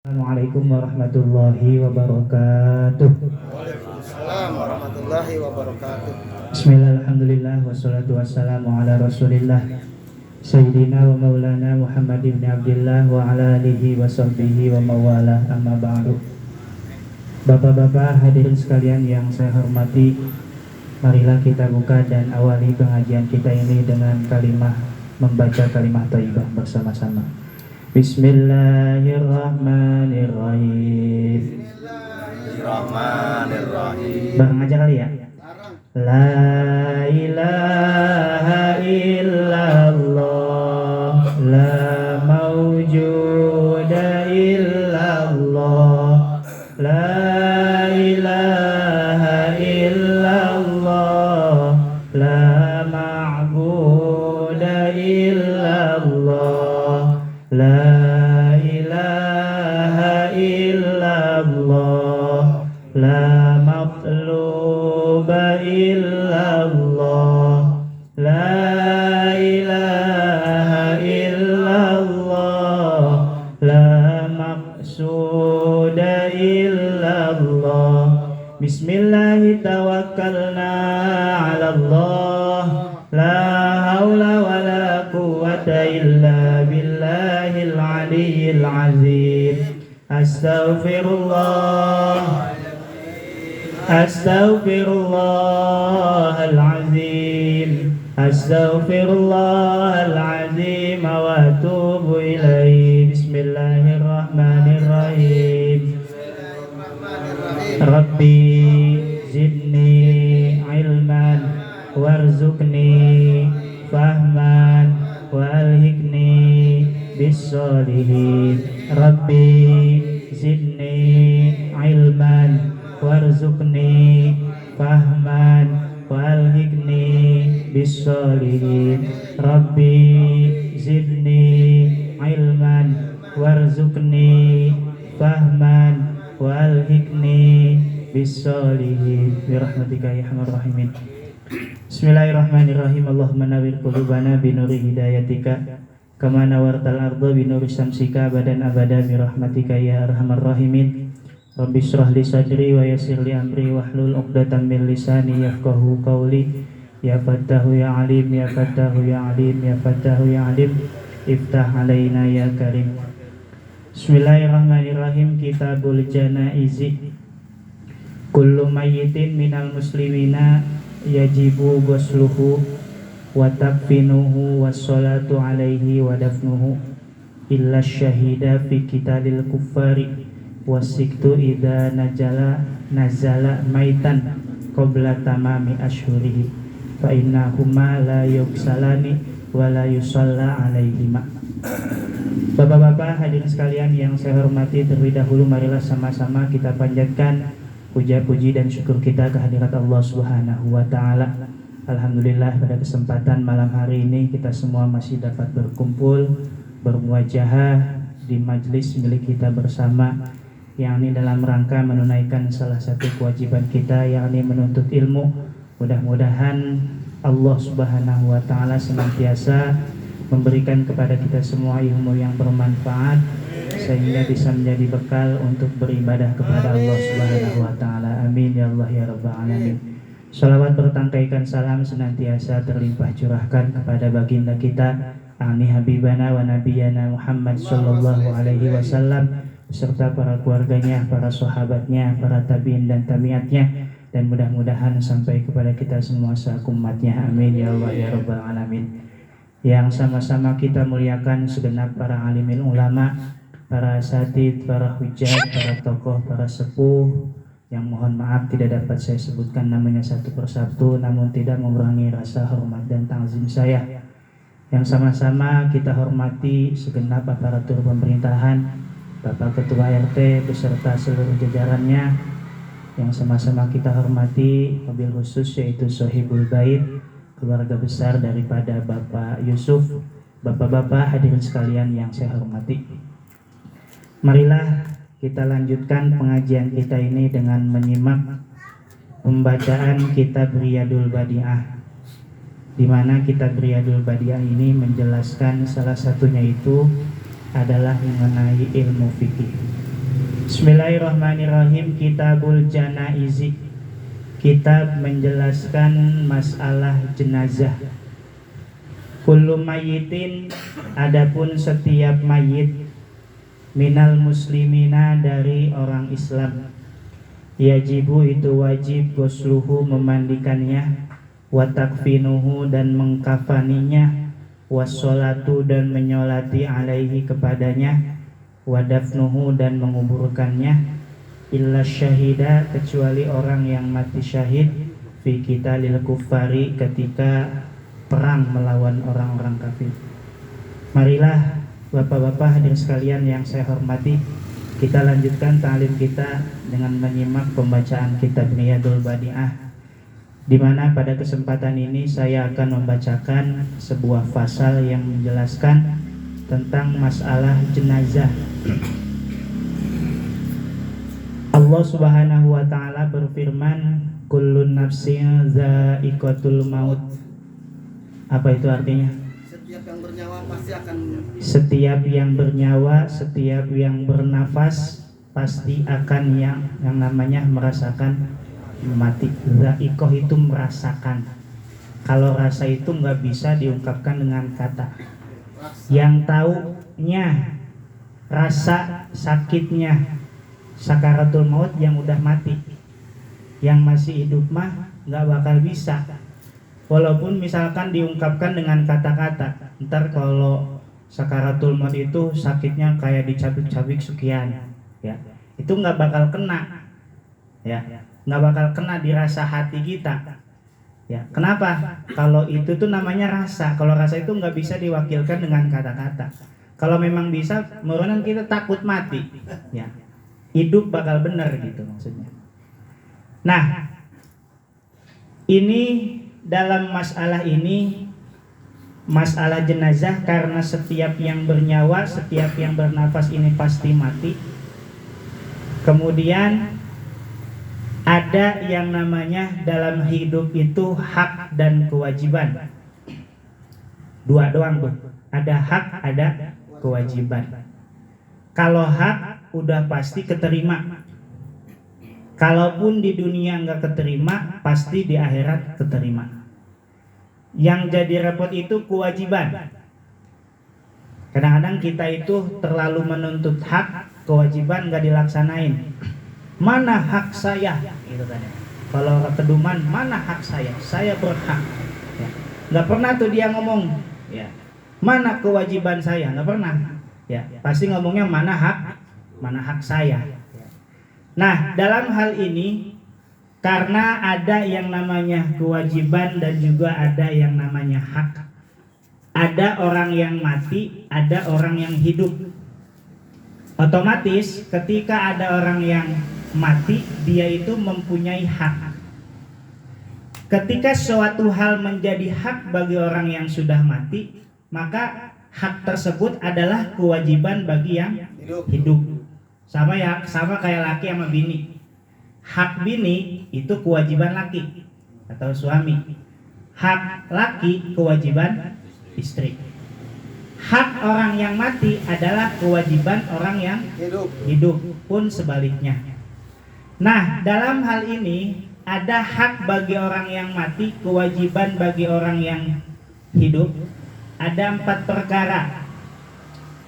Assalamualaikum warahmatullahi wabarakatuh. Waalaikumsalam warahmatullahi wabarakatuh. Bismillah, alhamdulillah, wassalatu wassalamu ala rasulillah Sayyidina wa maulana Muhammad ibn Abdillah wa ala alihi wa sahbihi wa mawalah, amma ba'du. Bapak-bapak hadirin sekalian yang saya hormati, marilah kita buka dan awali pengajian kita ini dengan membaca kalimah thayyibah bersama-sama. Bismillahirrahmanirrahim. Bismillahirrahmanirrahim. Bareng aja kali ya. La ilaha illallah, la mawjuda illallah, la ilaha illallah, la ma'buda illallah, la ilaha illallah, la matluba illallah, la ilaha illallah, la maqsuda illallah. Bismillahi tawakkalna ala Allah, la hawla wa la quwwata illa billahil aliyyil azim. Astaghfirullahalazim, astaghfirullahalazim wa atubu ilaihi. Bismillahirrahmanirrahim. Rabbi zidni ilman warzuqni fahman wa alhiqni bis-sholihin. Rabbi zidni ilman warzuqni fahman wa alhiqni bis-sholihin. Rabbi zidni ilman warzuqni fahman wa alhiqni bis-sholihin birahmatika ya arhamar rahimin. Bismillahirrahmanirrahim. Allahumma nawwir qulubana binuri hidayatika kama nawartal arda binuri syamsika abadan abada birahmatika ya arhamar rahimin. Rabbi shrah li sadri wa yassir li amri wahlul 'uqdatam min lisani yafqahu qawli. Ya Fattahu ya Alim, ya Fattahu ya Alim, ya Fattahu ya Alim, iftah alaina ya Karim. Bismillahirrahmanirrahim. Kitabul Janaizi. Kullu mayyitin minal muslimina yajibu ghusluhu wa takfinuhu wassalatu alaihi wa dafnuhu illa syahida fi qitalil kuffari wasiktu idza nazala maitan qabla tamami ashhurihi fa innahuma la yuksalani wa la yusalla alaihima. Bapak-bapak hadirin sekalian yang saya hormati, terlebih dahulu marilah sama-sama kita panjatkan puja-puji dan syukur kita kehadirat Allah Subhanahu wa taala. Alhamdulillah, pada kesempatan malam hari ini kita semua masih dapat berkumpul bermuajahah di majlis milik kita bersama, yakni dalam rangka menunaikan salah satu kewajiban kita, yakni menuntut ilmu. Mudah-mudahan Allah Subhanahu wa taala senantiasa memberikan kepada kita semua ilmu yang bermanfaat sehingga bisa menjadi bekal untuk beribadah kepada Allah Subhanahu wa taala. Amin ya Allah ya rabbal alamin. Salawat bertangkaikan salam senantiasa terlimpah curahkan kepada baginda kita ani habibana wa nabiyana Muhammad sallallahu alaihi wasallam beserta para keluarganya, para sahabatnya, para tabi'in dan tabi'atnya, dan mudah-mudahan sampai kepada kita semua seumatnya. Amin ya Allah ya rabbal alamin. Yang sama-sama kita muliakan segenap para alimil ulama, para asatidz, para hujjah, para tokoh, para sepuh, yang mohon maaf tidak dapat saya sebutkan namanya satu persatu, namun tidak mengurangi rasa hormat dan ta'zim saya. Yang sama-sama kita hormati segenap aparatur pemerintahan, Bapak Ketua RT beserta seluruh jajarannya, yang sama-sama kita hormati mobil khusus yaitu Sohibul Bait, keluarga besar daripada Bapak Yusuf. Bapak-bapak hadirin sekalian yang saya hormati, marilah kita lanjutkan pengajian kita ini dengan menyimak pembacaan kitab Riyadul Badi'ah, di mana kitab Riyadul Badi'ah ini menjelaskan salah satunya itu adalah mengenai ilmu fikih. Bismillahirrahmanirrahim. Kitabul Janaizi. Kitab menjelaskan masalah jenazah. Kullu mayyitin, adapun setiap mayit, minal muslimina, dari orang Islam, yajibu itu wajib, gosluhu memandikannya, wa takfinuhu dan mengkafaninya, wassolatu dan menyolati alaihi kepadanya, wa dafnuhu dan menguburkannya, illa syahida kecuali orang yang mati syahid, fi qitalil kuffari ketika perang melawan orang-orang kafir. Marilah bapak-bapak hadirin sekalian yang saya hormati, kita lanjutkan ta'lim kita dengan menyimak pembacaan kitab Riyadul Badi'ah, di mana pada kesempatan ini saya akan membacakan sebuah pasal yang menjelaskan tentang masalah jenazah. Allah Subhanahu wa taala berfirman, kullun nafsin za'iqatul maut. Apa itu artinya? Setiap yang bernyawa pasti akan Setiap yang bernyawa, setiap yang bernafas pasti akan yang namanya merasakan mati. Za'iqah itu merasakan. Kalau rasa itu nggak bisa diungkapkan dengan kata. Yang taunya rasa sakitnya sakaratul maut yang udah mati. Yang masih hidup mah nggak bakal bisa. Walaupun misalkan diungkapkan dengan kata-kata, ntar kalau sakaratul maut itu sakitnya kayak dicabik-cabik sekian, ya, itu nggak bakal kena, ya, nggak bakal kena di rasa hati kita, ya. Kenapa? Kalau itu tuh namanya rasa. Kalau rasa itu nggak bisa diwakilkan dengan kata-kata. Kalau memang bisa, mungkin kita takut mati, ya. Hidup bakal benar gitu maksudnya. Nah, ini dalam masalah ini, masalah jenazah, karena setiap yang bernyawa, setiap yang bernafas ini pasti mati. Kemudian ada yang namanya dalam hidup itu hak dan kewajiban. Dua doang tuh. Ada hak, ada kewajiban. Kalau hak udah pasti keterima. Kalaupun di dunia nggak keterima, pasti di akhirat keterima. Yang jadi repot itu kewajiban. Kadang-kadang kita itu terlalu menuntut hak, kewajiban nggak dilaksanain. Mana hak saya? Gitu kan. Kalau keduman, mana hak saya? Saya berhak. Ya. Nggak pernah tuh dia ngomong, ya, mana kewajiban saya? Nggak pernah. Ya, pasti ngomongnya mana hak saya. Nah, dalam hal ini karena ada yang namanya kewajiban dan juga ada yang namanya hak. Ada orang yang mati, ada orang yang hidup. Otomatis ketika ada orang yang mati, dia itu mempunyai hak. Ketika suatu hal menjadi hak bagi orang yang sudah mati, maka hak tersebut adalah kewajiban bagi yang hidup. Sama kayak laki sama bini. Hak bini itu kewajiban laki atau suami. Hak laki kewajiban istri. Hak orang yang mati adalah kewajiban orang yang hidup, pun sebaliknya. Nah, dalam hal ini ada hak bagi orang yang mati, kewajiban bagi orang yang hidup. Ada 4 perkara.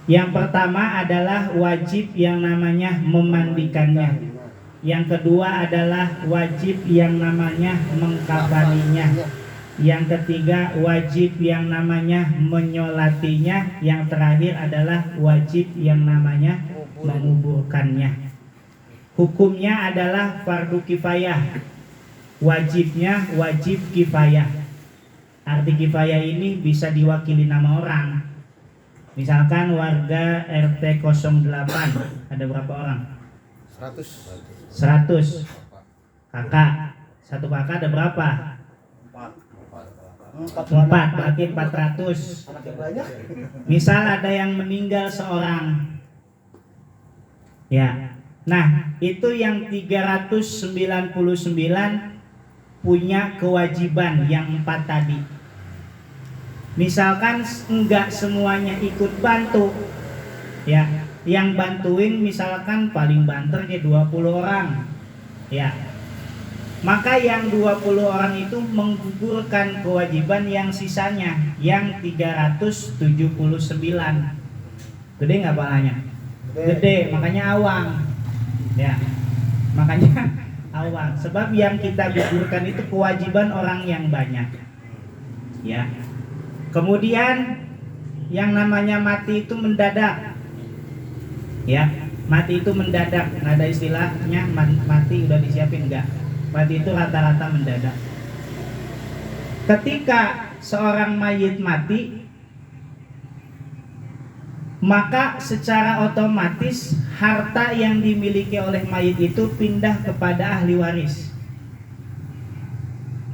Yang pertama adalah wajib yang namanya memandikannya. Yang kedua adalah wajib yang namanya mengkafaninya. Yang ketiga wajib yang namanya menyolatinya. Yang terakhir adalah wajib yang namanya menguburkannya. Hukumnya adalah fardu kifayah. Wajibnya wajib kifayah. Arti kifayah ini bisa diwakili nama orang. Misalkan warga RT 08 ada berapa orang? 100. Kakak. Satu kakak ada berapa? 4, berarti 400. Misal ada yang meninggal seorang. Ya. Nah, itu yang 399 punya kewajiban yang 4 tadi. Misalkan enggak semuanya ikut bantu, ya, yang bantuin misalkan paling banternya 20 orang. Ya. Maka yang 20 orang itu menggugurkan kewajiban yang sisanya yang 379. Gede nggak pahalanya? Gede, makanya awang. Ya. Makanya awang. Sebab yang kita gugurkan itu kewajiban orang yang banyak. Ya. Kemudian yang namanya mati itu mendadak. Ya, mati itu mendadak. Nggak ada istilahnya mati udah disiapin, enggak. Mati itu rata-rata mendadak. Ketika seorang mayit mati, maka secara otomatis harta yang dimiliki oleh mayit itu pindah kepada ahli waris.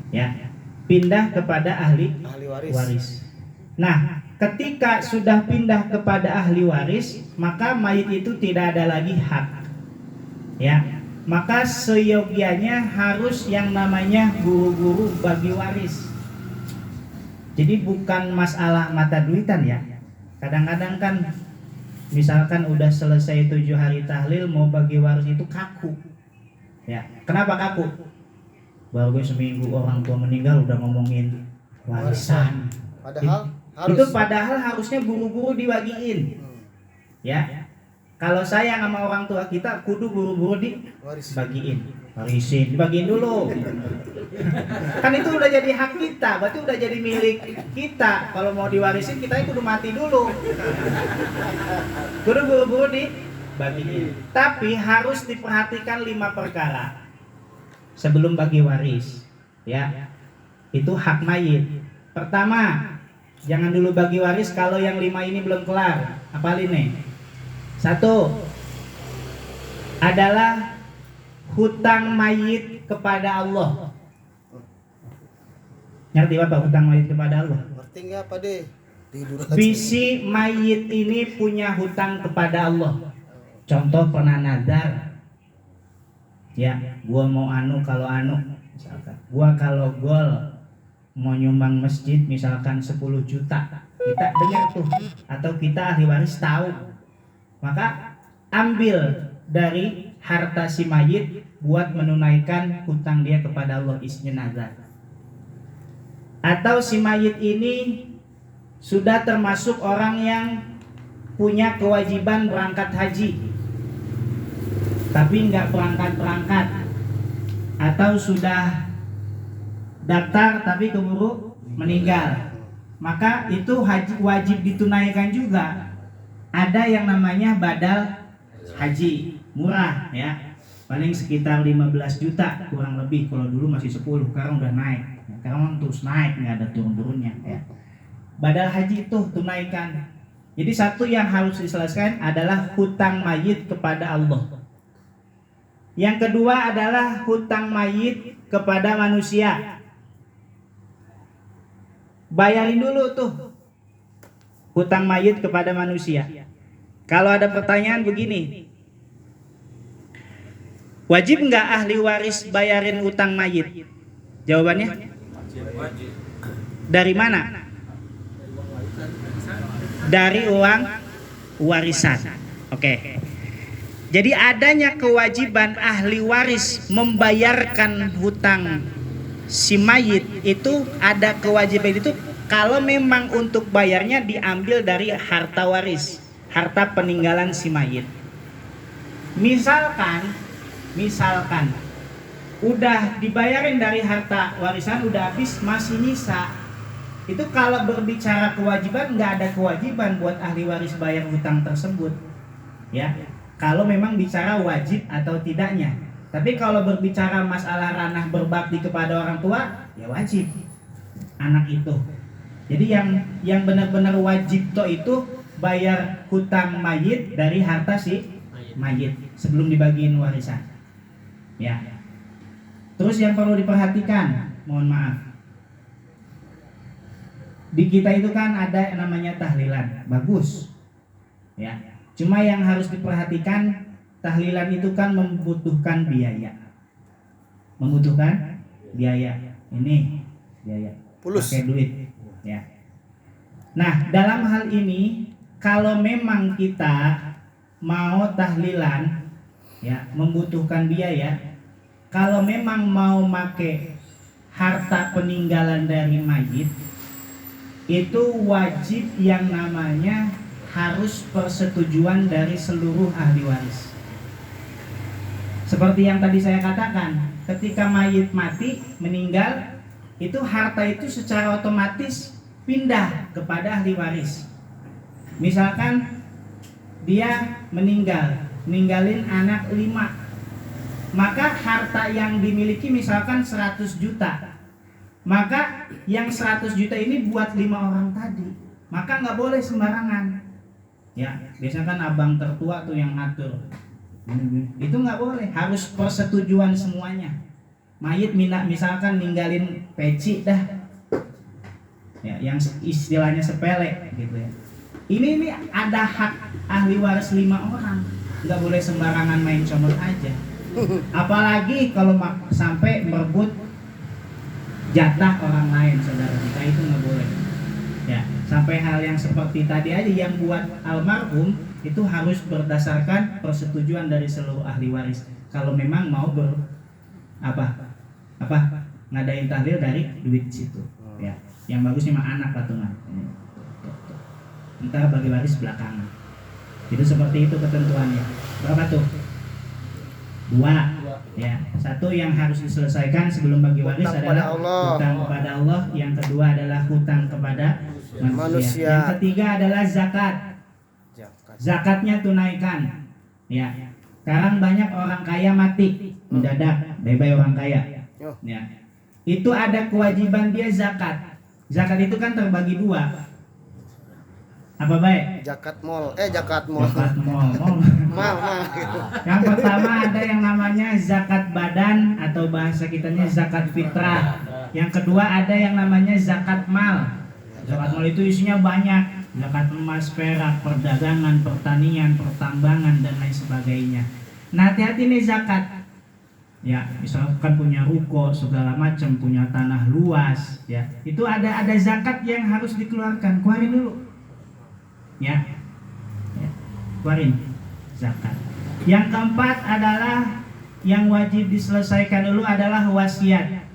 Ya, pindah kepada ahli waris. Nah, ketika sudah pindah kepada ahli waris, maka mayit itu tidak ada lagi hak. Ya, maka seyogianya harus yang namanya guru-guru bagi waris. Jadi bukan masalah mata duitan ya. Kadang-kadang kan misalkan udah selesai 7 hari tahlil mau bagi waris itu kaku. Ya, kenapa kaku? Baru gue seminggu orang tua meninggal udah ngomongin warisan. Padahal harusnya buru-buru dibagiin. Ya. Kalau sayang sama orang tua kita kudu buru-buru dibagiin. Warisin, dibagiin dulu. Kan itu udah jadi hak kita, berarti udah jadi milik kita. Kalau mau diwarisin kita kudu mati dulu. Kudu buru-buru dibagiin. Tapi harus diperhatikan 5 perkara sebelum bagi waris. Ya. Itu hak mayit. Pertama, jangan dulu bagi waris kalau yang 5 ini belum kelar. Apalin nih. 1 adalah hutang mayit kepada Allah. Ngerti Bapak hutang mayit kepada Allah? Ngerti nggak Pak De? Bisi mayit ini punya hutang kepada Allah. Contoh pernah nazar. Ya, gua mau kalau misalkan. Gua kalau gol mau nyumbang masjid misalkan 10 juta. Kita dengar tuh atau kita ahli waris tahu. Maka ambil dari harta si mayit buat menunaikan hutang dia kepada Allah, isinya nazar. Atau si mayit ini sudah termasuk orang yang punya kewajiban berangkat haji tapi nggak berangkat, atau sudah daftar tapi keburu meninggal, maka itu wajib ditunaikan juga. Ada yang namanya badal haji murah ya, paling sekitar 15 juta kurang lebih. Kalau dulu masih 10, sekarang udah naik. Sekarang terus naik, nggak ada turun-turunnya ya. Badal haji itu tunaikan. Jadi satu yang harus diselesaikan adalah hutang mayit kepada Allah. Yang kedua adalah hutang mayit kepada manusia. Bayarin dulu tuh hutang mayit kepada manusia. Kalau ada pertanyaan begini, wajib nggak ahli waris bayarin hutang mayit? Jawabannya? Dari mana? Dari uang warisan. Oke. Jadi adanya kewajiban ahli waris membayarkan hutang si mayit itu, ada kewajiban itu kalau memang untuk bayarnya diambil dari harta waris, harta peninggalan si mayit. Misalkan udah dibayarin dari harta warisan, udah habis masih nyisa. Itu kalau berbicara kewajiban, nggak ada kewajiban buat ahli waris bayar hutang tersebut. Ya, kalau memang bicara wajib atau tidaknya. Tapi kalau berbicara masalah ranah berbakti kepada orang tua, ya wajib anak itu. Jadi yang benar-benar wajib itu bayar hutang mayit dari harta si mayit sebelum dibagiin warisan. Ya. Terus yang perlu diperhatikan, mohon maaf. Di kita itu kan ada namanya tahlilan, bagus. Ya. Cuma yang harus diperhatikan, tahlilan itu kan membutuhkan biaya. Ini biaya. Pakai duit. Ya. Nah, dalam hal ini kalau memang kita mau tahlilan ya membutuhkan biaya, kalau memang mau make harta peninggalan dari mayit itu wajib yang namanya harus persetujuan dari seluruh ahli waris. Seperti yang tadi saya katakan, ketika mayit mati meninggal, itu harta itu secara otomatis pindah kepada ahli waris. Misalkan dia ninggalin anak 5, maka harta yang dimiliki misalkan 100 juta, maka yang 100 juta ini buat 5 orang tadi, maka nggak boleh sembarangan ya. Biasanya kan abang tertua tuh yang ngatur, itu nggak boleh, harus persetujuan semuanya. Mayit misalkan ninggalin peci dah ya, yang istilahnya sepele gitu ya, ini ada hak ahli waris 5 orang, nggak boleh sembarangan main comot aja. Apalagi kalau sampai merebut jatah orang lain, saudara kita, itu nggak boleh ya. Sampai hal yang seperti tadi aja yang buat almarhum itu harus berdasarkan persetujuan dari seluruh ahli waris. Kalau memang mau ngadain tahlil dari duit situ ya. Yang bagusnya mah anak patungan, ntar bagi waris belakangan. Itu seperti itu ketentuannya. Berapa tuh? 2 ya. 1 yang harus diselesaikan sebelum bagi waris adalah hutang kepada Allah. Yang kedua adalah hutang kepada manusia. Yang ketiga adalah zakat. Zakatnya tunaikan ya. Sekarang banyak orang kaya mati mendadak, bye-bye orang kaya ya. Itu ada kewajiban dia zakat. Zakat itu kan terbagi 2. Apa baik? Zakat mall. Mal. Yang pertama ada yang namanya zakat badan atau bahasa kitanya zakat fitrah. Yang kedua ada yang namanya zakat mal. Zakat mal itu isinya banyak. Zakat emas, perak, perdagangan, pertanian, pertambangan dan lain sebagainya. Nah, hati-hati nih zakat. Ya, misalkan punya ruko segala macam, punya tanah luas ya. Itu ada zakat yang harus dikeluarkan. Keluarin dulu. Ya, keluarin zakat. Yang keempat adalah yang wajib diselesaikan dulu adalah wasiat.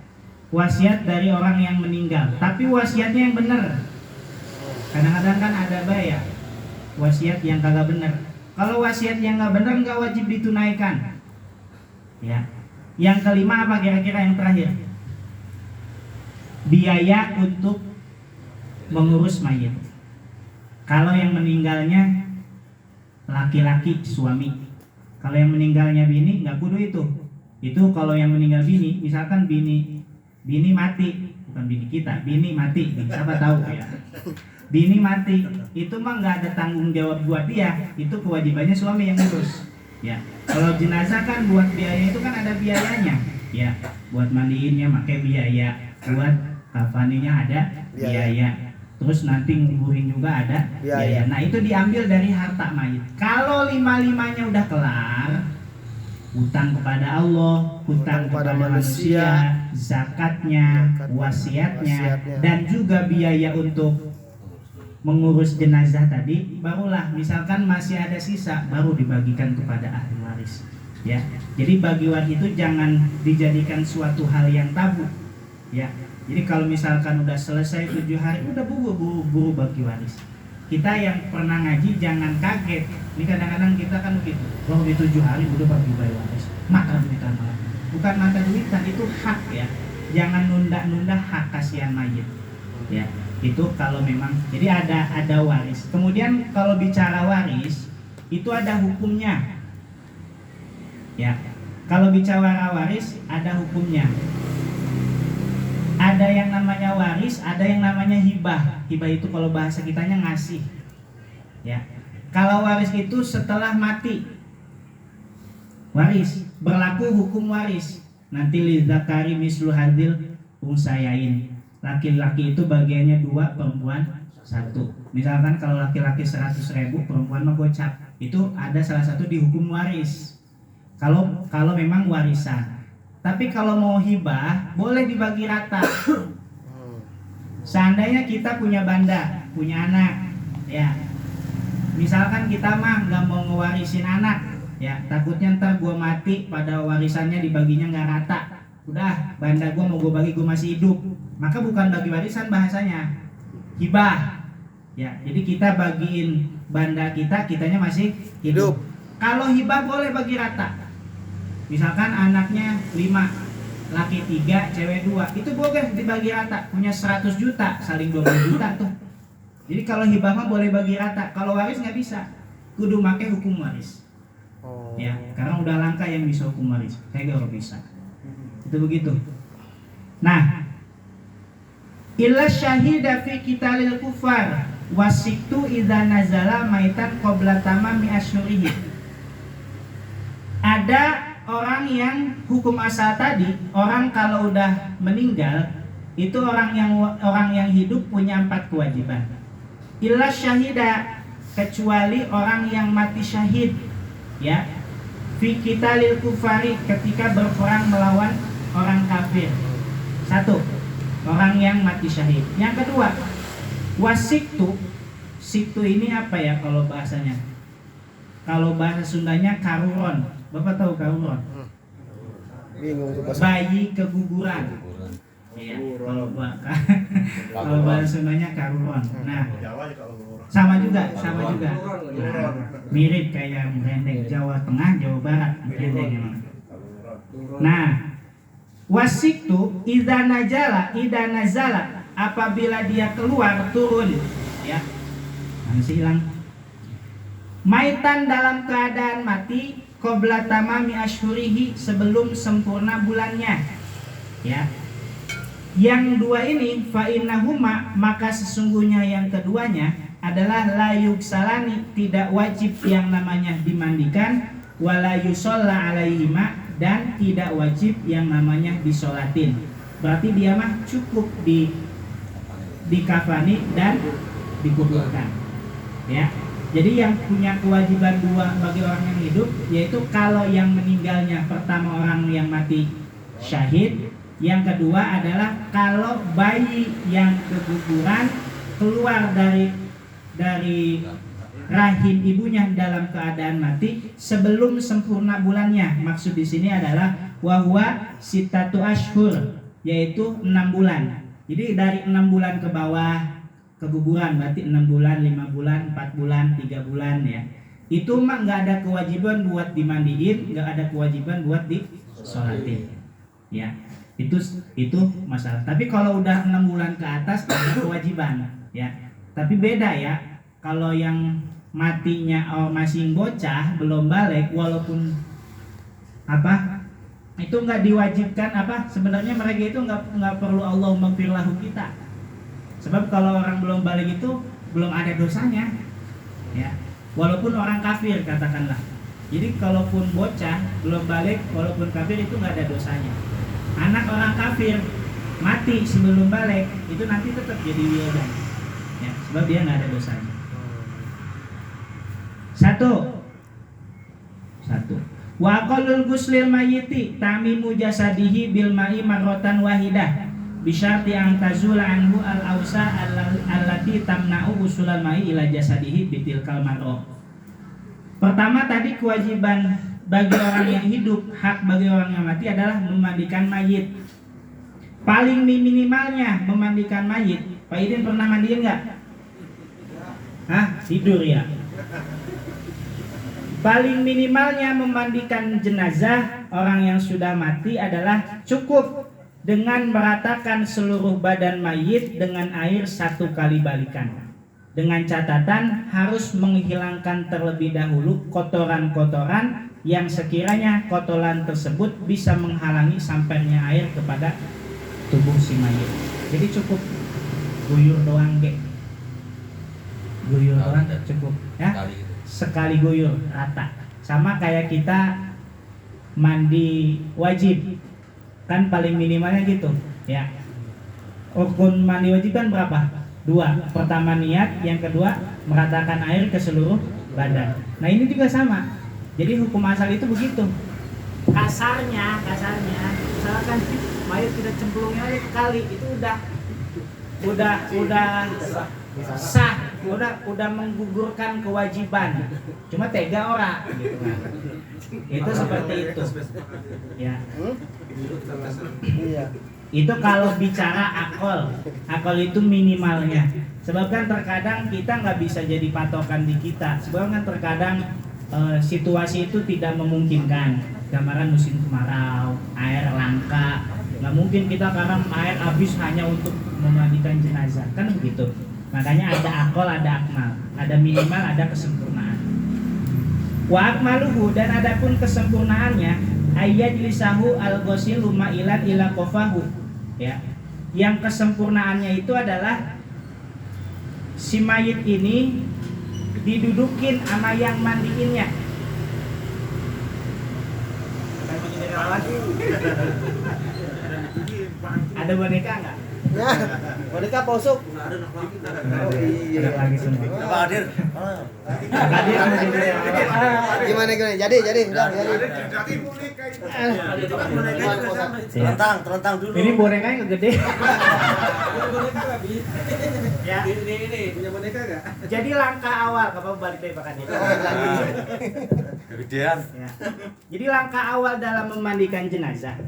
Wasiat dari orang yang meninggal. Tapi wasiatnya yang benar. Kadang-kadang kan ada ya wasiat yang kagak benar. Kalau wasiat yang nggak benar nggak wajib ditunaikan. Ya. Yang kelima apa kira-kira yang terakhir? Biaya untuk mengurus mayit. Kalau yang meninggalnya laki-laki suami, kalau yang meninggalnya bini nggak kudu itu. Itu kalau yang meninggal bini, misalkan bini mati, bukan bini kita, bini mati, siapa tahu ya. Bini mati, itu mah nggak ada tanggung jawab buat dia, itu kewajibannya suami yang ngurus. Ya, kalau jenazah kan buat biaya itu kan ada biayanya. Ya, buat mandiinnya pakai biaya, buat kafaninya ada biaya. Terus nanti nguburin juga ada biaya. Nah, itu diambil dari harta mayit. Kalau 5-5-nya udah kelar, hutang kepada Allah, hutang kepada manusia, zakatnya, wasiatnya, dan juga biaya untuk mengurus jenazah tadi, barulah misalkan masih ada sisa, baru dibagikan kepada ahli waris ya. Jadi bagi waris itu jangan dijadikan suatu hal yang tabu ya. Jadi kalau misalkan udah selesai 7 hari, udah buru-buru bagi waris. Kita yang pernah ngaji jangan kaget. Ini kadang-kadang kita kan begitu, wah di 7 hari udah bagi waris, maka duitan malah. Bukan mata duitan, itu hak ya. Jangan nunda-nunda hak kasihan mayit ya. Itu kalau memang, jadi ada waris. Kemudian kalau bicara waris itu ada hukumnya ya. Kalau bicara waris ada hukumnya. Ada yang namanya waris, ada yang namanya hibah. Hibah itu kalau bahasa kitanya ngasih ya. Kalau waris itu setelah mati, waris berlaku hukum waris. Nanti lidzakari mislu hadil unsayain. Laki-laki itu bagiannya 2, perempuan 1. Misalkan kalau laki-laki 100.000, perempuan mah gocap. Itu ada salah satu di hukum waris. Kalau memang warisan. Tapi kalau mau hibah boleh dibagi rata. Seandainya kita punya banda, punya anak, ya. misalkan kita mah nggak mau ngewarisin anak, ya takutnya ntar gue mati pada warisannya dibaginya nggak rata. Udah, banda gue mau gue bagi, gue masih hidup, maka bukan bagi warisan bahasanya, hibah. Ya, jadi kita bagiin banda kita, kitanya masih hidup. Kalau hibah boleh bagi rata. Misalkan anaknya 5, laki 3, cewek 2, itu boleh dibagi rata. Punya 100 juta, saling 20 juta tuh. Jadi kalau hibah mah boleh bagi rata. Kalau waris nggak bisa, kudu make hukum waris. Ya, karena udah langka yang bisa hukum waris. Saya nggak bisa. Itu begitu. Nah, illa syahida fi qitalil kufar wasiktu idza nazala maitan qabla tamami asyurihi. Ada orang yang hukum asal tadi, orang kalau udah meninggal itu orang yang hidup punya 4 kewajiban. Illa syahida, kecuali orang yang mati syahid, ya, fi qitalil kufari, ketika berperang melawan orang kafir. 1, orang yang mati syahid. Yang kedua, wasiktu. Siktu ini apa ya kalau bahasanya? Kalau bahasa Sundanya karuron. Bapak tahu karuron? Bingung tuh bahasa. Bayi keguguran. Iya, kalau bahasa Sundanya karuron. Nah, sama juga. Nah, mirip kayak Brendeng, Jawa Tengah, Jawa Barat, Brendeng emang. Nah, wasiktu idza nazala, apabila dia keluar, turun, ya. Masih hilang. Maitan, dalam keadaan mati, qabla tamami asyhurihi, sebelum sempurna bulannya. Ya. Yang dua ini fa innahuma, maka sesungguhnya yang keduanya adalah la yuksalani, tidak wajib yang namanya dimandikan, wala yusalla alaihima, dan tidak wajib yang namanya disolatin. Berarti dia mah cukup dikafani dan dikuburkan. Ya. Jadi yang punya kewajiban 2 bagi orang yang hidup, yaitu kalau yang meninggalnya pertama orang yang mati syahid, yang kedua adalah kalau bayi yang keguguran keluar dari rahim ibunya dalam keadaan mati sebelum sempurna bulannya. Maksud di sini adalah wahwa sitatu ashur, yaitu 6 bulan. Jadi dari 6 bulan ke bawah keguguran, berarti 6 bulan, 5 bulan, 4 bulan, 3 bulan, ya. Itu mah nggak ada kewajiban buat dimandiin, nggak ada kewajiban buat disolatin, ya. Itu masalah. Tapi kalau udah 6 bulan ke atas ada kewajiban, ya. Tapi beda ya. Kalau yang matinya masih bocah, belum balik, walaupun itu nggak diwajibkan sebenarnya mereka itu nggak perlu Allahumma gfir lahu kita. Sebab kalau orang belum balik itu belum ada dosanya, ya. Walaupun orang kafir katakanlah. Jadi kalaupun bocah belum balik, walaupun kafir itu nggak ada dosanya. Anak orang kafir mati sebelum balik itu nanti tetap jadi wildan, ya, sebab dia nggak ada dosanya. Satu. Wa aqallul ghuslil mayyiti tamimu jasadihi bil ma'i marratan wahidah bisyarti an tazula anhu al ausa allati tamna'u usulal ma'i ila jasadihi bitilkal mar'ah. Pertama tadi kewajiban bagi orang yang hidup, hak bagi orang yang mati adalah memandikan mayit. Paling minimalnya memandikan mayit. Pak Idin pernah mandiin nggak? Tidur ya. Paling minimalnya memandikan jenazah orang yang sudah mati adalah cukup dengan meratakan seluruh badan mayit dengan air 1 kali balikan. Dengan catatan harus menghilangkan terlebih dahulu kotoran-kotoran yang sekiranya kotoran tersebut bisa menghalangi sampainya air kepada tubuh si mayit. Jadi cukup guyur doang, guyur doang cukup, ya. Sekali guyur rata. Sama kayak kita mandi wajib, kan paling minimalnya gitu, ya. Rukun mandi wajib kan berapa? 2. Pertama niat, yang kedua meratakan air ke seluruh badan. Nah ini juga sama. Jadi hukum asal itu begitu. Kasarnya, misalkan mayat kita cemplungin aja sekali, itu udah sah, udah menggugurkan kewajiban, cuma tega orang gitu kan. Itu seperti itu ya. Iya. Itu kalau bicara akal itu minimalnya. Sebab kan terkadang kita nggak bisa jadi patokan di kita. Sebab kan terkadang situasi itu tidak memungkinkan. Gambaran musim kemarau, air langka, nggak mungkin kita karena air habis hanya untuk memandikan jenazah, kan begitu. Makanya ada akal, ada akmal, ada minimal, ada kesempurnaan. Wa akmaluhu, dan adapun kesempurnaannya ayyajlisahu al-ghasilu ma'ilan ila qafahu ya. Yang kesempurnaannya itu adalah si mayit ini didudukin sama yang mandiinnya. Ada boneka enggak? Ya, boneka posuk. Oh iya. Ada lagi semua. Pak Hadir. Hadir Gimana? Jadi. Terentang dulu. Ini bonekanya nggak gede. Ya. Ini punya boneka enggak? Jadi langkah awal, kamu balik deh Pak Hadir. Kegedean. Ya. Jadi langkah awal dalam memandikan jenazah.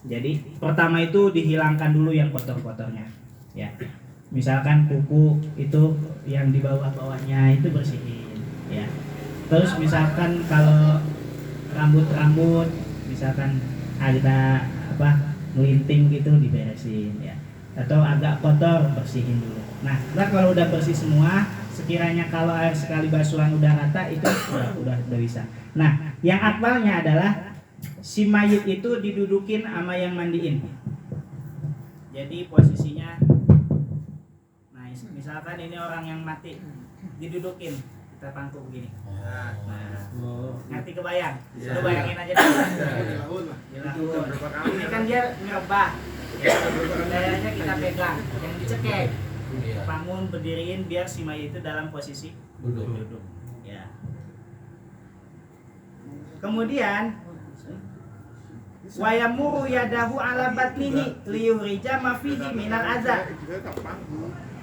Jadi pertama itu dihilangkan dulu yang kotor-kotornya. Ya. Misalkan kuku itu yang di bawah-bawahnya itu bersihin. Ya. Terus misalkan kalau rambut-rambut, misalkan ada melinting gitu diberesin ya. Atau agak kotor bersihin dulu. Nah, kalau udah bersih semua, sekiranya kalau air sekali basuhan udah rata itu udah bisa. Nah, yang akmalnya adalah si mayit itu didudukin sama yang mandiin. Jadi posisinya, nah misalkan ini orang yang mati, didudukin, kita pangku begini. Nah, ngerti kebayang? Lu bayangin aja dulu. Ini kan dia ngerebah, ya, dayanya kita pegang, yang dicekek, bangun berdiriin biar si mayit itu dalam posisi duduk. Ya. Kemudian wa yamuru yadahu ala batnihi liyurija ma fihi minal adza.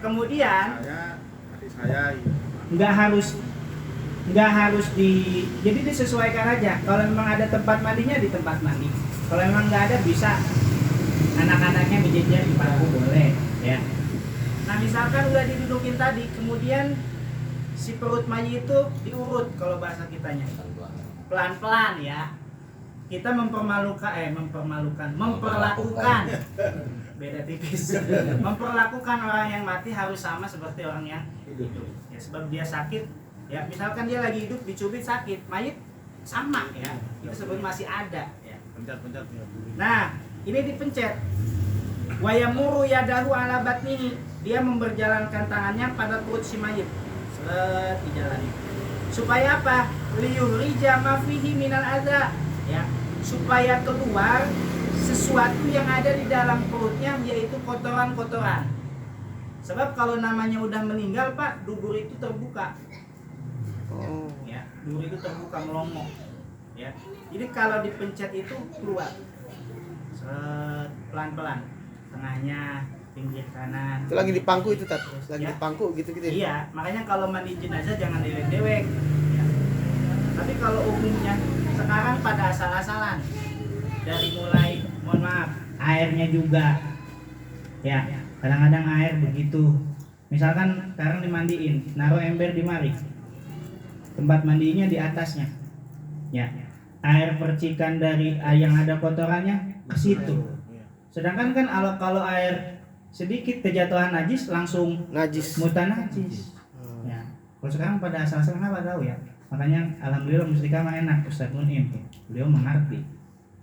Kemudian nggak harus jadi disesuaikan aja. Kalau memang ada tempat mandinya di tempat mandi. Kalau memang nggak ada bisa anak-anaknya menjejer di bangku boleh ya. Nah misalkan udah didudukin tadi, kemudian si perut mayit itu diurut kalau bahasa kitanya. Pelan-pelan ya. Kita memperlakukan beda tipis. Memperlakukan orang yang mati harus sama seperti orang yang hidup. Ya, sebab dia sakit, ya misalkan dia lagi hidup dicubit sakit, mayit sama ya. Itu sebab masih ada ya. Pencet. Nah, ini dipencet. Wa yamuru yadahu ala batnihi. Dia memperjalankan tangannya pada perut si mayit. Set dijalani. Supaya apa? Liyurija ma fihi minal adza. Ya, supaya keluar sesuatu yang ada di dalam perutnya, yaitu kotoran-kotoran. Sebab kalau namanya udah meninggal Pak, dubur itu terbuka. Ya, dubur itu terbuka melongo. Ya, jadi kalau dipencet itu keluar. Set, pelan-pelan. Tengahnya, pinggir kanan. Itu lagi di pangku itu Tat. Lagi Ya. di pangku gitu. Iya, makanya kalau mandi jenazah jangan dewek-dewek. Ya. Tapi kalau umumnya sekarang pada asal-asalan, dari mulai mohon maaf airnya juga ya, kadang-kadang air begitu, misalkan sekarang dimandiin, naruh ember di mari, tempat mandinya di atasnya ya, air percikan dari yang ada kotorannya ke situ. Sedangkan kan kalau air sedikit kejatuhan najis langsung Najis. mutan najis ya. Kalau sekarang pada asal-asalan apa tahu ya. Makanya alhamdulillah Mustika mah enak, Ustaz Munim beliau mengerti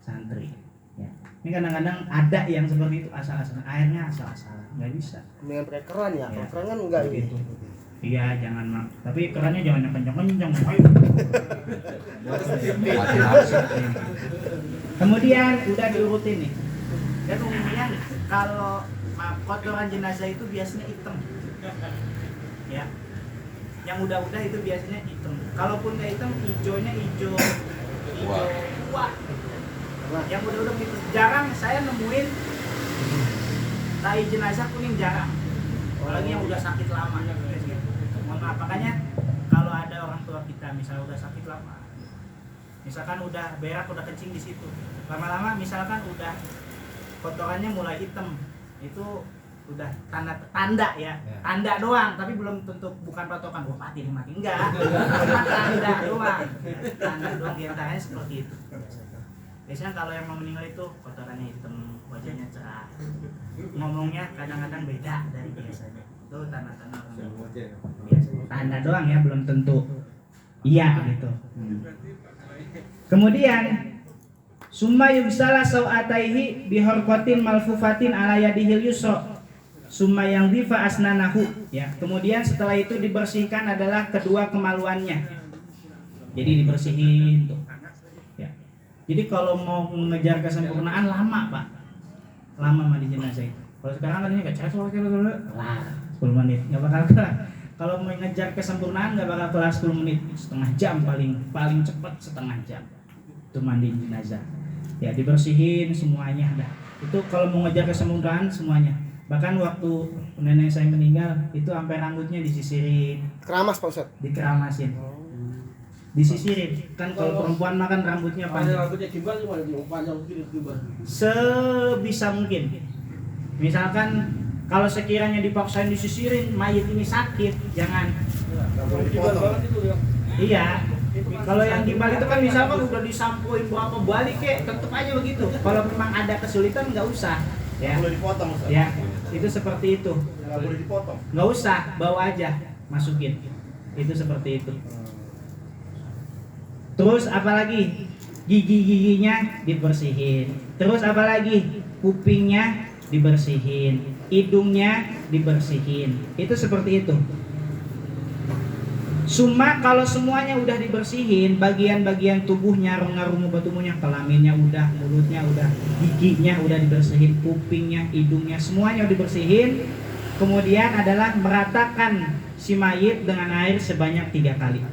santri ya. Ini kadang-kadang ada yang seperti itu asal-asalan, airnya asal-asalan, nggak bisa. Dengan pakai keran ya. Ya. Kalau keran kan enggak Begitu. gitu. Iya, jangan mak. Tapi kerannya jangan yang kencang-kencang. Kemudian udah diurutin nih. Dan umumnya kalau kotoran jenazah itu biasanya hitam. Ya. Yang udah itu biasanya hitam. Kalaupun nggak hitam, hijaunya hijau tua. Yang udah itu jarang saya nemuin tai jenazah kuning, jarang. apalagi yang udah sakit lama. Mohon maaf, makanya kalau ada orang tua kita misalnya udah sakit lama, misalkan udah berak, udah kencing di situ, lama-lama misalkan udah kotorannya mulai hitam, itu udah tanda ya, tanda doang, tapi belum tentu bukan patokan wah mati enggak, cuma tanda doang diantaranya seperti itu. Biasanya kalau yang mau meninggal itu kotorannya hitam, wajahnya cerah, ngomongnya kadang-kadang beda dari biasanya, itu tanda-tanda biasa, tanda doang ya, belum tentu iya gitu. Kemudian summa yubsala sawataihi bihorqatin malfufatin ala yadihil yusra summa yang difa asnanahu ya. Kemudian setelah itu dibersihkan adalah kedua kemaluannya. Jadi dibersihin tuh. Ya. Jadi kalau mau mengejar kesempurnaan lama, Pak. Lama mandi jenazah itu. Kalau sekarang kan ini kayak cepat lah 10 menit enggak bakal kelar. Kalau mau mengejar kesempurnaan enggak bakal kelar 10 menit, setengah jam paling cepat setengah jam. Itu mandi jenazah. Ya, dibersihin semuanya dah. Itu kalau mau ngejar kesempurnaan semuanya. Bahkan waktu nenek saya meninggal itu sampai rambutnya disisirin, Keramas Pak Ustadz. dikeramasin, disisirin. Kan kalau perempuan makan rambutnya panjang. Rambutnya gimana panjang gimana? Sebisa mungkin. Misalkan kalau sekiranya dipaksain disisirin, mayit ini sakit, jangan. Iya. Kalau yang di Bali itu kan misalkan udah disampuin berapa balik tetep aja begitu. Kalau memang ada kesulitan nggak usah. Ya. Boleh dipotong Ustaz. Ya, itu seperti itu. Nggak boleh dipotong. Nggak usah, bawa aja, masukin. Itu seperti itu. Terus apalagi gigi-giginya dibersihin. Terus apalagi kupingnya dibersihin, hidungnya dibersihin. Itu seperti itu. Summa kalau semuanya udah dibersihin, bagian-bagian tubuhnya, rongga-rongga tubuhnya, kelaminnya udah, mulutnya udah, giginya udah dibersihin, kupingnya, hidungnya, semuanya udah dibersihin. Kemudian adalah meratakan si mayit dengan air sebanyak 3 kali.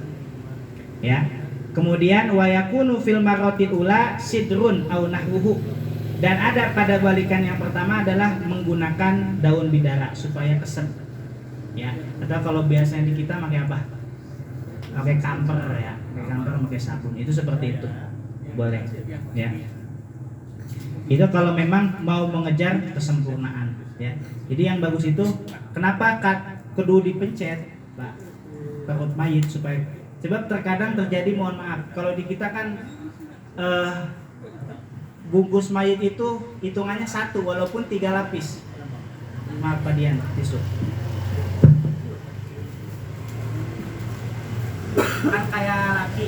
Ya. Kemudian wayakunu fil marratil ula sidrun au nahwuhu. Dan ada pada balikan yang pertama adalah menggunakan daun bidara supaya keset. Ya. Atau kalau biasanya di kita pakai apa? Pakai kamper ya, pakai sabun, itu seperti itu, boleh, ya. Itu kalau memang mau mengejar kesempurnaan, ya. Jadi yang bagus itu, kenapa kudu dipencet, Pak, perut mayit supaya, sebab terkadang terjadi, mohon maaf, kalau di kita kan bungkus mayit itu hitungannya 1 walaupun 3 lapis. Maaf Pak Dian, tisu. Kan kayak laki,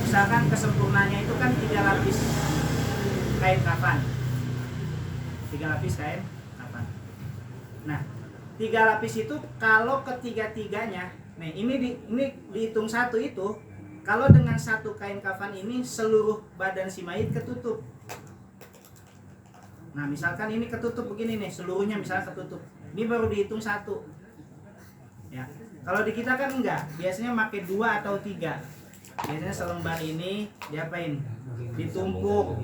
misalkan kesempurnaannya itu kan 3 lapis kain kafan, 3 lapis kain kafan. Nah, 3 lapis itu kalau ketiga-tiganya, nih ini dihitung 1 itu, kalau dengan 1 kain kafan ini seluruh badan si mayit ketutup. Nah, misalkan ini ketutup begini nih, seluruhnya misalnya ketutup, ini baru dihitung 1. Ya. Kalau di kita kan enggak, biasanya pakai 2 atau 3. Biasanya selembar ini diapain? Ditumpuk.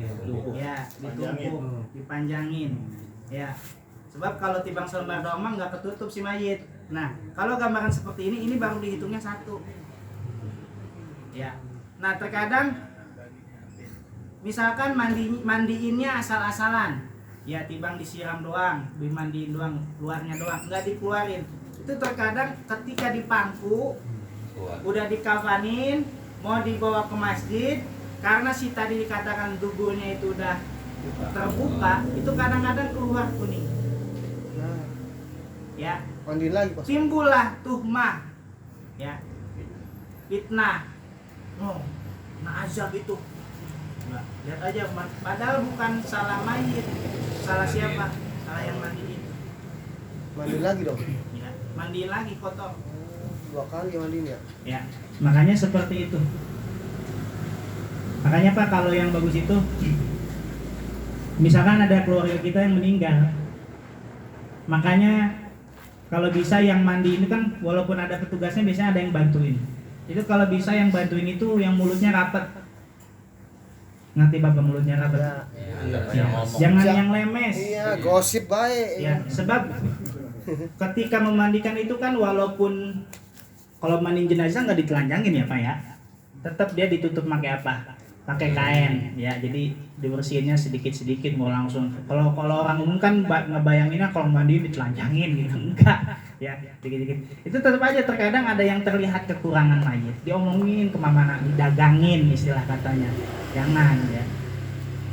Ya, ditumpuk, dipanjangin. Ya. Sebab kalau timbang selembar doang mah enggak ketutup si mayit. Nah, kalau gambaran seperti ini baru dihitungnya 1. Ya. Nah, terkadang misalkan mandiinnya asal-asalan. Ya, timbang disiram doang, dimandiin doang, luarnya doang, enggak dikeluarin. Itu terkadang ketika di pangku udah dikafanin, mau dibawa ke masjid, karena si tadi dikatakan duburnya itu udah terbuka, itu kadang-kadang keluar kuning. Ya, Mandi lagi Pak. timbullah tuhmah, ya, fitnah, azab itu. Nah, lihat aja, padahal bukan salah mayit, salah siapa? Salah yang mandiin. Mandi lagi dong. Ya, mandiin lagi kotor. 2 kali mandiin ya. Ya, makanya seperti itu. Makanya Pak, kalau yang bagus itu, misalkan ada keluarga kita yang meninggal, makanya kalau bisa yang mandi ini kan, walaupun ada petugasnya biasanya ada yang bantuin. Itu kalau bisa yang bantuin itu yang mulutnya rapat. Ngerti Bapak mulutnya rapat? Ya. Ya. Jangan yang lemes. Iya, gosip baik. Ya, sebab ketika memandikan itu kan walaupun kalau mandi jenazah nggak ditelanjangin ya Pak ya, tetap dia ditutup pakai apa? Pakai kain ya, jadi dibersihinnya sedikit-sedikit, mau langsung. Kalau orang umum kan ngebayanginnya kalau mandi ditelanjangin gitu, enggak ya, dikit-dikit. Itu tetap aja terkadang ada yang terlihat kekurangan mayit, diomongin kemana-mana, didagangin istilah katanya. Jangan ya.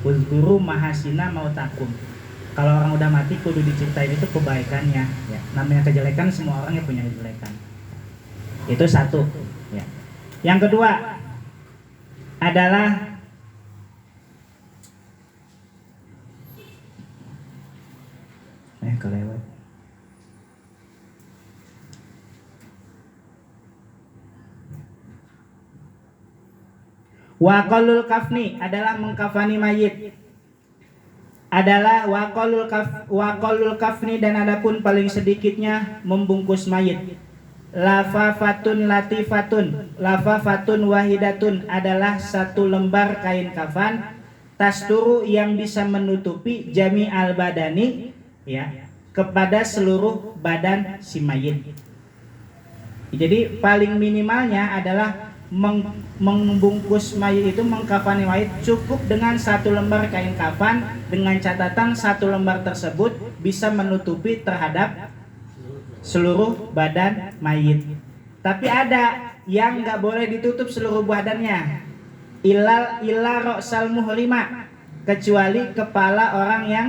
Uzkuru mahasina mautakum. Kalau orang udah mati kudu diceritain itu kebaikannya ya. Namanya kejelekan, semua orang yang punya kejelekan. Itu satu ya. Yang kedua adalah kelewat. Waqalul kafni adalah mengkafani mayit. Adalah waqalul kafni, dan adapun paling sedikitnya membungkus mayit. Lafafatun latifatun, lafafatun wahidatun adalah satu lembar kain kafan, tasturu yang bisa menutupi jami al badani ya, kepada seluruh badan si mayit. Jadi paling minimalnya adalah membungkus mayit itu, mengkafani mayit cukup dengan satu lembar kain kafan, dengan catatan satu lembar tersebut bisa menutupi terhadap seluruh badan mayit. Tapi ada yang nggak boleh ditutup seluruh badannya, illa ra'sal muhrima, kecuali kepala orang yang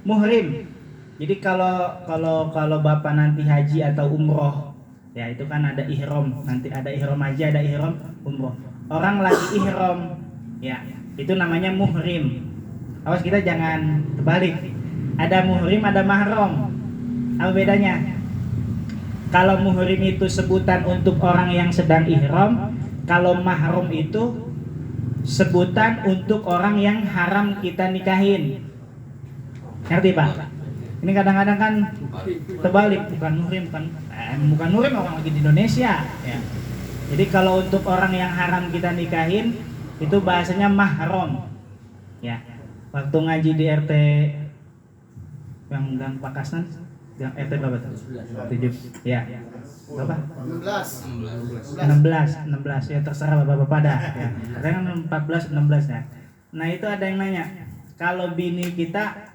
muhrim. Jadi kalau bapak nanti haji atau umroh ya, itu kan ada ihram, nanti ada ihram haji, ada ihram umroh. Orang lagi ihram ya, itu namanya muhrim. Awas kita jangan terbalik, ada muhrim ada mahram. Apa bedanya? Kalau muhrim itu sebutan untuk orang yang sedang ihram, kalau mahram itu sebutan untuk orang yang haram kita nikahin. Ngerti Pak? Ini kadang-kadang kan terbalik, bukan muhrim orang lagi di Indonesia ya. Jadi kalau untuk orang yang haram kita nikahin itu bahasanya mahram ya. Waktu ngaji di RT yang Gang Pakasnan, yang RT berapa tuh? 7 ya. Berapa? 16 ya, terserah bapak-bapak dah ya. Kadang 14 16 ya. Nah, itu ada yang nanya, kalau bini kita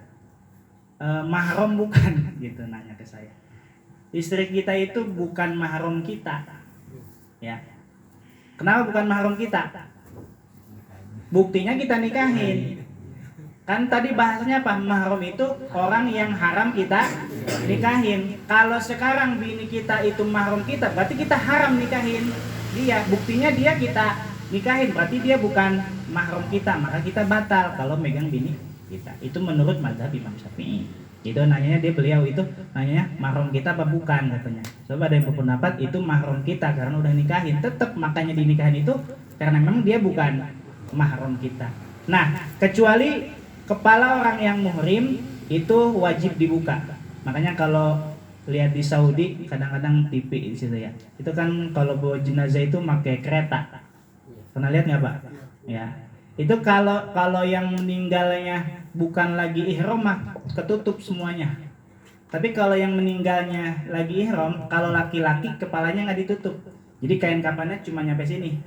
mahram bukan, gitu nanya ke saya. Istri kita itu bukan mahram kita ya. Kenapa bukan mahram kita? Buktinya kita nikahin. Kan tadi bahasanya apa? Mahram itu orang yang haram kita nikahin. Kalau sekarang bini kita itu mahram kita, berarti kita haram nikahin dia. Buktinya dia kita nikahin, berarti dia bukan mahram kita, maka kita batal kalau megang bini kita. Itu menurut mazhab Imam Syafi'i. Itu nanyanya beliau itu nanyanya mahram kita apa bukan katanya. Coba ada yang berpendapat itu mahram kita karena udah nikahin, tetap makanya dinikahin itu karena memang dia bukan mahram kita. Nah, kecuali kepala orang yang muhrim itu wajib dibuka. Makanya kalau lihat di Saudi kadang-kadang TV di situ ya. Itu kan kalau bawa jenazah itu pakai kereta. Pernah lihat nggak Pak? Ya. Itu kalau yang meninggalnya bukan lagi ihram mah ketutup semuanya. Tapi kalau yang meninggalnya lagi ihram, kalau laki-laki kepalanya nggak ditutup. Jadi kain kafannya cuma nyampe sini.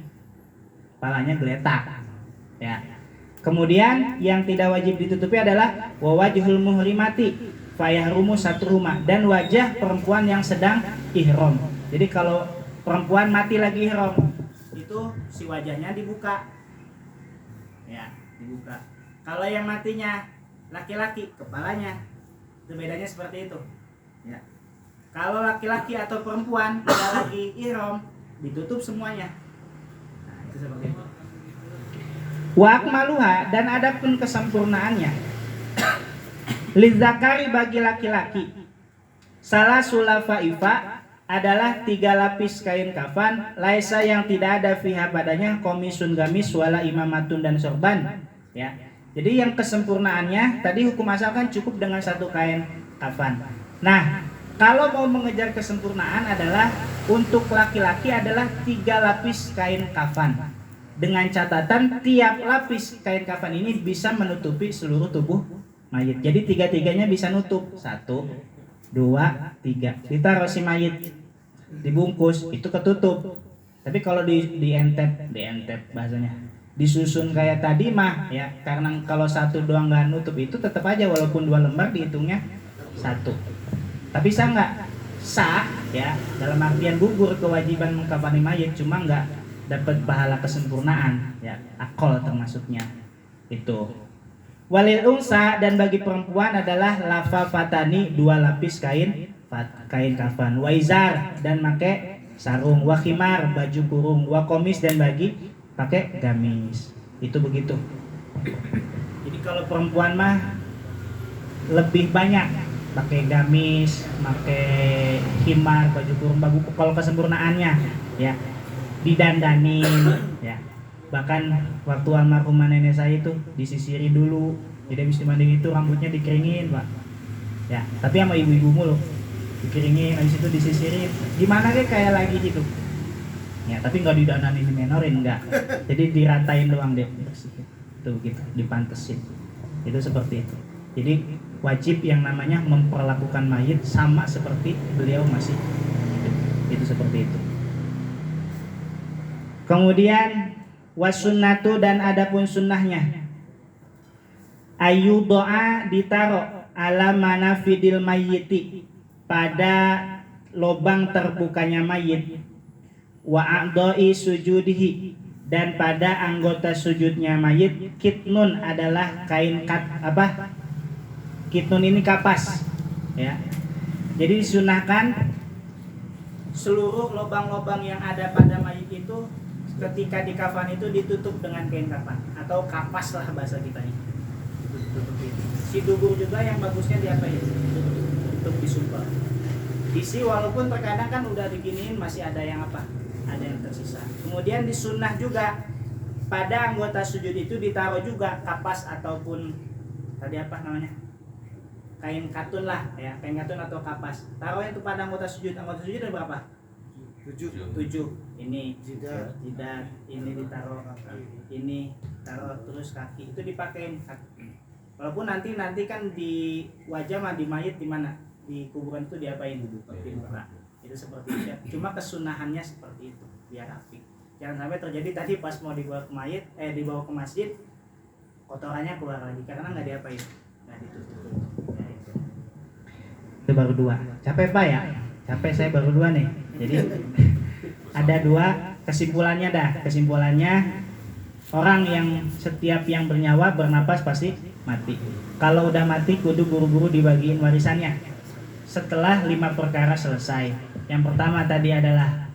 Kepalanya geletak. Ya. Kemudian yang tidak wajib ditutupi adalah wajhul muhrimati fayahrumu satruma, dan wajah perempuan yang sedang ihram. Jadi kalau perempuan mati lagi ihram, itu si wajahnya dibuka. Ya, dibuka. Kalau yang matinya laki-laki, kepalanya. Itu bedanya seperti itu. Ya. Kalau laki-laki atau perempuan tidak lagi ihram, ditutup semuanya. Nah, itu seperti itu. Wa akmaluha, dan adapun kesempurnaannya lidzakari bagi laki-laki salah sulafaifa adalah 3 lapis kain kafan, laisa yang tidak ada fiha padanya komisun gamis wala imamatun dan sorban ya. Jadi yang kesempurnaannya tadi hukum asal kan cukup dengan 1 kain kafan. Nah, kalau mau mengejar kesempurnaan adalah untuk laki-laki adalah 3 lapis kain kafan. Dengan catatan tiap lapis kain kafan ini bisa menutupi seluruh tubuh mayit. Jadi 3-3-nya bisa nutup. 1, 2, 3. Ditaruh si mayit, dibungkus, itu ketutup. Tapi kalau dientep bahasanya, disusun kayak tadi mah ya, karena kalau satu doang nggak nutup itu tetap aja walaupun 2 lembar dihitungnya 1. Tapi sah nggak? Sah ya, dalam artian gugur kewajiban mengkafani mayit, cuma nggak dapat pahala kesempurnaan ya, akol termasuknya itu. Walil unsa, dan bagi perempuan adalah lafafatani, 2 lapis kain kafan, waizar, dan make sarung, wa khimar, baju kurung, wa komis, dan bagi pakai gamis. Itu begitu. Jadi kalau perempuan mah lebih banyak pakai gamis, pakai khimar, baju kurung, kalau kesempurnaannya ya, didandanin ya. Bahkan waktu almarhumah nenek saya itu disisiri dulu, jadi habis dimandi itu rambutnya dikeringin Pak ya, tapi sama ibu-ibu mulu dikeringin, habis itu disisirin gimana kayak lagi gitu ya, tapi nggak didandanin, dimenorin enggak, jadi diratain doang deh, bersihin itu begitu, dipantesin, itu seperti itu. Jadi wajib yang namanya memperlakukan mayit sama seperti beliau masih hidup, itu seperti itu. Kemudian wasunnatu, dan adapun sunnahnya, ayu doa ditaro ala manafidil mayyiti, pada lobang terbukanya mayit, wa a'dha'i sujudihi, dan pada anggota sujudnya mayit, kitnun adalah kain kitnun ini kapas ya. Jadi disunahkan seluruh lobang-lobang yang ada pada mayit itu ketika dikafan itu ditutup dengan kain kafan atau kapas lah bahasa kita ini. Si dubur juga yang bagusnya diapain? Untuk disumpel. Isi walaupun terkadang kan udah diginiin masih ada yang ada yang tersisa. Kemudian disunnah juga pada anggota sujud itu ditaruh juga kapas ataupun tadi kain katun lah ya, kain katun atau kapas. Taruhnya itu pada anggota sujud ada berapa? 7. Ini jidat, ini ditaruh, ini taruh, terus kaki itu dipakein. Walaupun nanti kan di wajah mah, di mayit di mana? Di kuburan itu diapain? Dibuka. Itu seperti itu. Cuma kesunahannya seperti itu, biar rapi. Jangan sampai terjadi tadi pas mau dibawa ke mayit, dibawa ke masjid, kotorannya keluar lagi karena nggak diapain, nggak ditutup. Ya, itu baru 2. Capek Pak ya? Capek, saya baru 2 nih. Jadi ada 2 kesimpulannya Kesimpulannya, orang yang setiap yang bernyawa bernapas pasti mati. Kalau udah mati kudu buru-buru dibagiin warisannya setelah 5 perkara selesai. Yang pertama tadi adalah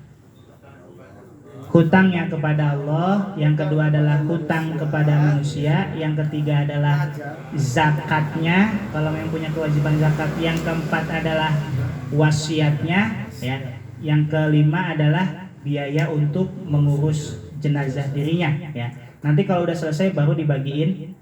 hutangnya kepada Allah, yang kedua adalah hutang kepada manusia, yang ketiga adalah zakatnya kalau yang punya kewajiban zakat, yang keempat adalah wasiatnya ya, yang kelima adalah biaya untuk mengurus jenazah dirinya ya. Nanti kalau udah selesai baru dibagiin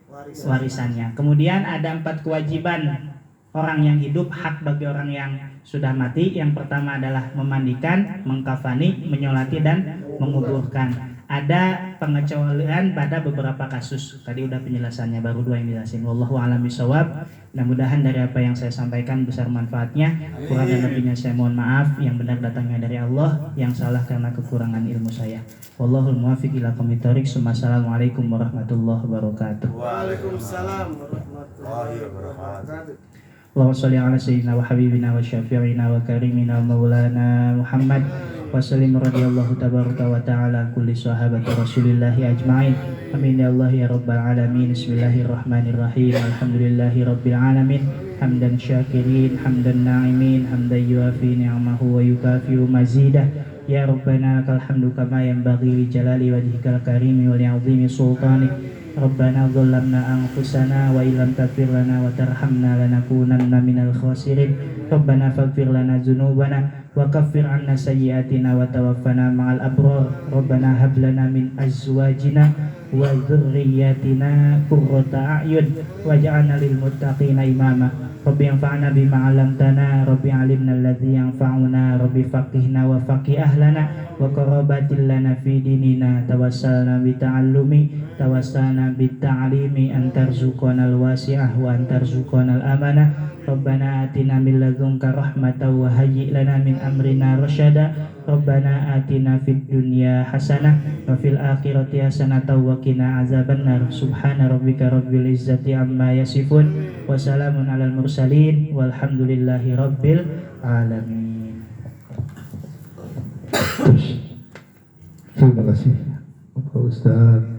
warisannya. Kemudian ada 4 kewajiban orang yang hidup, hak bagi orang yang sudah mati. Yang pertama adalah memandikan, mengkafani, menyolati, dan menguburkan. Ada pengecualian pada beberapa kasus. Tadi udah penjelasannya, baru 2 yang dijelasin. Wallahu a'lam bishawab. Mudah-mudahan dari apa yang saya sampaikan besar manfaatnya. Kurang dan lebihnya saya mohon maaf. Yang benar datangnya dari Allah, yang salah karena kekurangan ilmu saya. Wallahul muwaffiq ila aqwamit thoriq. Assalamualaikum warahmatullahi wabarakatuh. Waalaikumsalam warahmatullahi wabarakatuh. Allahumma sholli ala sayyidina wa habibina wa syafi'ina wa karimina wa maulana Muhammad wa sallim radhiyallahu tabaraka wa ta'ala kulli sahabati rasulillahi ajma'in. Amin ya Allah ya rabbal alamin. Bismillahirrahmanirrahim. Alhamdulillahi rabbil alamin. Hamdan syakirin, hamdan na'imin, hamdan yuafi ni'amahu wa yukafiru mazidah. Ya Rabbana lakal hamdu kama yanbaghi li jalali wajhikal karimi wa li'azimi sultanik. Rabbana dhallamna anfusana wa illam taghfir lana wa tarhamna lanakunanna minal khasirin. Rabbana faghfir lana dzunubana wa kaffir 'anna sayyi'atina wa tawaffana ma'al abrar. Rabbana hab lana min azwajina wa dzurriyyatina qurrata a'yun waj'alna lil muttaqina imama. Rabbi anfa'na bima 'allamtana, Rabbi 'allimna alladhi yanfa'una, Rabbi faqihna wa faqih ahlana wa qarabatil lana fi dinina. Tawassalna bi ta'allumi, tawassalna bi ta'limi, antarzuqanal wasi'ah wa antarzuqanal amanah Rabbana atina min ladunka rahmatan wa hayyi' lana min amrina rasyada. Rabbana atina fid dunya hasanah wa fil akhirati hasanatan wa qina azabannar. Subhana rabbika rabbil izzati amma yasifun wa salamun alal mursalin walhamdulillahi rabbil alamin. Terima kasih Pak Ustaz.